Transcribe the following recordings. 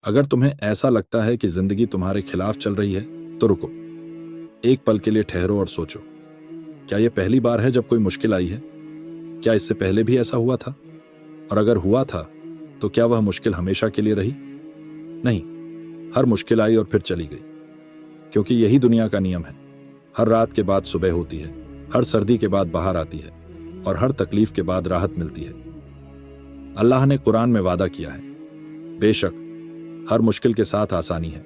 अगर तुम्हें ऐसा लगता है कि जिंदगी तुम्हारे खिलाफ चल रही है तो रुको, एक पल के लिए ठहरो और सोचो, क्या यह पहली बार है जब कोई मुश्किल आई है? क्या इससे पहले भी ऐसा हुआ था? और अगर हुआ था तो क्या वह मुश्किल हमेशा के लिए रही? नहीं, हर मुश्किल आई और फिर चली गई, क्योंकि यही दुनिया का नियम है। हर रात के बाद सुबह होती है, हर सर्दी के बाद बाहर आती है और हर तकलीफ के बाद राहत मिलती है। अल्लाह ने कुरान में वादा किया है, बेशक हर मुश्किल के साथ आसानी है।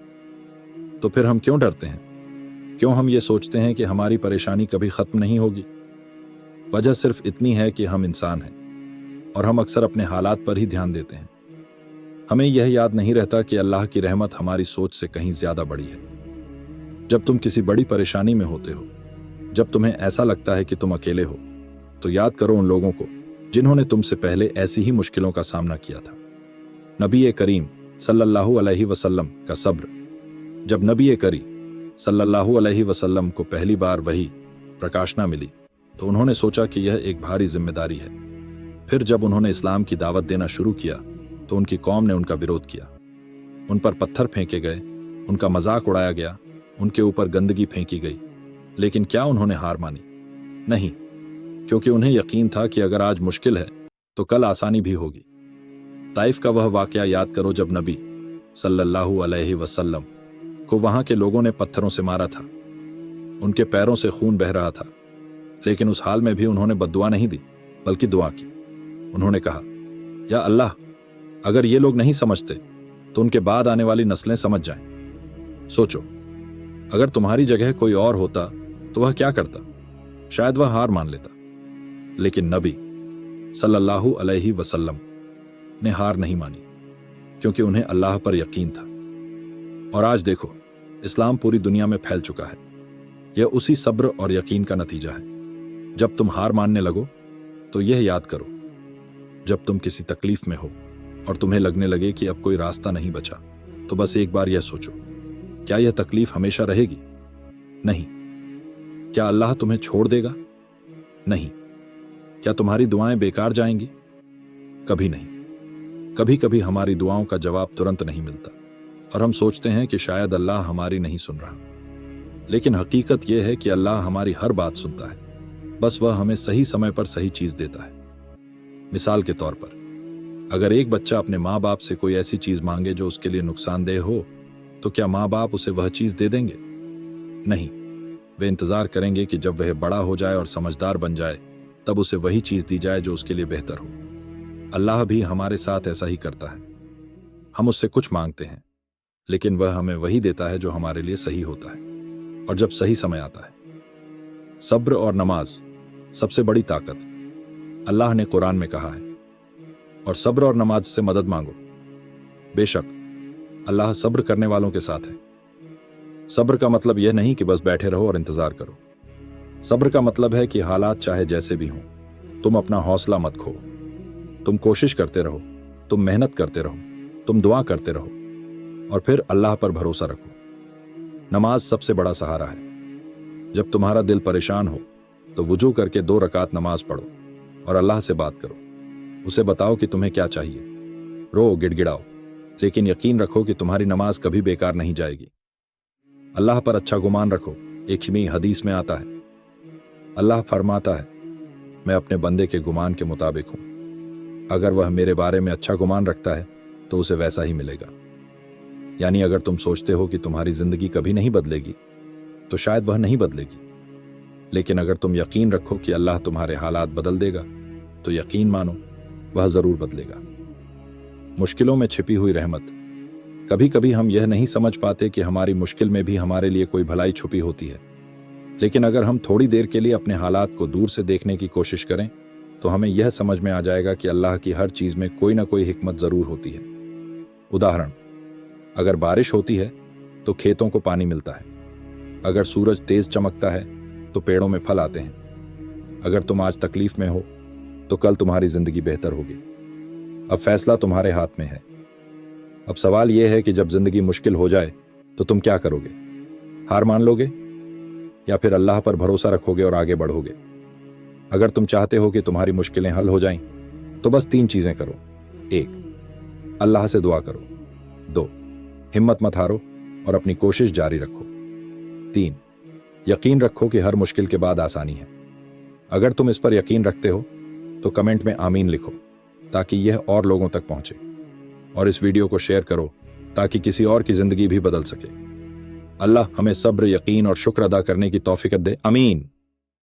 तो फिर हम क्यों डरते हैं? क्यों हम ये सोचते हैं कि हमारी परेशानी कभी खत्म नहीं होगी? वजह सिर्फ इतनी है कि हम इंसान हैं और हम अक्सर अपने हालात पर ही ध्यान देते हैं। हमें यह याद नहीं रहता कि अल्लाह की रहमत हमारी सोच से कहीं ज्यादा बड़ी है। जब तुम किसी बड़ी परेशानी में होते हो, जब तुम्हें ऐसा लगता है कि तुम अकेले हो, तो याद करो उन लोगों को जिन्होंने तुमसे पहले ऐसी ही मुश्किलों का सामना किया था। नबी करीम सल्लल्लाहु अलैहि वसल्लम का सब्र। जब नबी करीम सल्लल्लाहु अलैहि वसल्लम को पहली बार वही प्रकाशना मिली तो उन्होंने सोचा कि यह एक भारी जिम्मेदारी है। फिर जब उन्होंने इस्लाम की दावत देना शुरू किया तो उनकी कौम ने उनका विरोध किया। उन पर पत्थर फेंके गए, उनका मजाक उड़ाया गया, उनके ऊपर गंदगी फेंकी गई। लेकिन क्या उन्होंने हार मानी? नहीं, क्योंकि उन्हें यकीन था कि अगर आज मुश्किल है तो कल आसानी भी होगी। ताइफ का वह वाकया याद करो जब नबी सल्लल्लाहु अलैहि वसल्लम को वहां के लोगों ने पत्थरों से मारा था। उनके पैरों से खून बह रहा था, लेकिन उस हाल में भी उन्होंने बद्दुआ नहीं दी, बल्कि दुआ की। उन्होंने कहा, या अल्लाह, अगर ये लोग नहीं समझते तो उनके बाद आने वाली नस्लें समझ जाएं। सोचो, अगर तुम्हारी जगह कोई और होता तो वह क्या करता? शायद वह हार मान लेता। लेकिन नबी सल्लल्लाहु अलैहि वसल्लम ने हार नहीं मानी, क्योंकि उन्हें अल्लाह पर यकीन था। और आज देखो, इस्लाम पूरी दुनिया में फैल चुका है। यह उसी सब्र और यकीन का नतीजा है। जब तुम हार मानने लगो तो यह याद करो, जब तुम किसी तकलीफ में हो और तुम्हें लगने लगे कि अब कोई रास्ता नहीं बचा, तो बस एक बार यह सोचो, क्या यह तकलीफ हमेशा रहेगी? नहीं। क्या अल्लाह तुम्हें छोड़ देगा? नहीं। क्या तुम्हारी दुआएं बेकार जाएंगी? कभी नहीं। कभी कभी हमारी दुआओं का जवाब तुरंत नहीं मिलता और हम सोचते हैं कि शायद अल्लाह हमारी नहीं सुन रहा। लेकिन हकीकत यह है कि अल्लाह हमारी हर बात सुनता है, बस वह हमें सही समय पर सही चीज देता है। मिसाल के तौर पर, अगर एक बच्चा अपने माँ बाप से कोई ऐसी चीज मांगे जो उसके लिए नुकसानदेह हो, तो क्या माँ बाप उसे वह चीज दे देंगे? नहीं। वे इंतजार करेंगे कि जब वह बड़ा हो जाए और समझदार बन जाए, तब उसे वही चीज दी जाए जो उसके लिए बेहतर हो। अल्लाह भी हमारे साथ ऐसा ही करता है। हम उससे कुछ मांगते हैं, लेकिन वह हमें वही देता है जो हमारे लिए सही होता है, और जब सही समय आता है। सब्र और नमाज सबसे बड़ी ताकत। अल्लाह ने कुरान में कहा है, और सब्र और नमाज से मदद मांगो। बेशक अल्लाह सब्र करने वालों के साथ है। सब्र का मतलब यह नहीं कि बस बैठे रहो और इंतजार करो। सब्र का मतलब है कि हालात चाहे जैसे भी हों, तुम अपना हौसला मत खो। तुम कोशिश करते रहो, तुम मेहनत करते रहो, तुम दुआ करते रहो, और फिर अल्लाह पर भरोसा रखो। नमाज सबसे बड़ा सहारा है। जब तुम्हारा दिल परेशान हो तो वुजू करके 2 रकात नमाज पढ़ो और अल्लाह से बात करो। उसे बताओ कि तुम्हें क्या चाहिए। रो, गिड़गिड़ाओ, लेकिन यकीन रखो कि तुम्हारी नमाज कभी बेकार नहीं जाएगी। अल्लाह पर अच्छा गुमान रखो। एक हिमी हदीस में आता है, अल्लाह फरमाता है, मैं अपने बंदे के गुमान के मुताबिक हूं। अगर वह मेरे बारे में अच्छा गुमान रखता है तो उसे वैसा ही मिलेगा। यानी अगर तुम सोचते हो कि तुम्हारी जिंदगी कभी नहीं बदलेगी, तो शायद वह नहीं बदलेगी। लेकिन अगर तुम यकीन रखो कि अल्लाह तुम्हारे हालात बदल देगा, तो यकीन मानो वह जरूर बदलेगा। मुश्किलों में छिपी हुई रहमत। कभी कभी हम यह नहीं समझ पाते कि हमारी मुश्किल में भी हमारे लिए कोई भलाई छुपी होती है। लेकिन अगर हम थोड़ी देर के लिए अपने हालात को दूर से देखने की कोशिश करें, तो हमें यह समझ में आ जाएगा कि अल्लाह की हर चीज में कोई ना कोई हिकमत जरूर होती है। उदाहरण, अगर बारिश होती है तो खेतों को पानी मिलता है। अगर सूरज तेज चमकता है तो पेड़ों में फल आते हैं। अगर तुम आज तकलीफ में हो तो कल तुम्हारी जिंदगी बेहतर होगी। अब फैसला तुम्हारे हाथ में है। अब सवाल यह है कि जब जिंदगी मुश्किल हो जाए तो तुम क्या करोगे? हार मान लोगे या फिर अल्लाह पर भरोसा रखोगे और आगे बढ़ोगे? अगर तुम चाहते हो कि तुम्हारी मुश्किलें हल हो जाएं, तो बस 3 चीजें करो। 1, अल्लाह से दुआ करो। 2, हिम्मत मत हारो और अपनी कोशिश जारी रखो। 3. यकीन रखो कि हर मुश्किल के बाद आसानी है। अगर तुम इस पर यकीन रखते हो तो कमेंट में आमीन लिखो ताकि यह और लोगों तक पहुंचे, और इस वीडियो को शेयर करो ताकि किसी और की जिंदगी भी बदल सके। अल्लाह हमें सब्र, यकीन और शुक्र अदा करने की तौफीक दे। आमीन।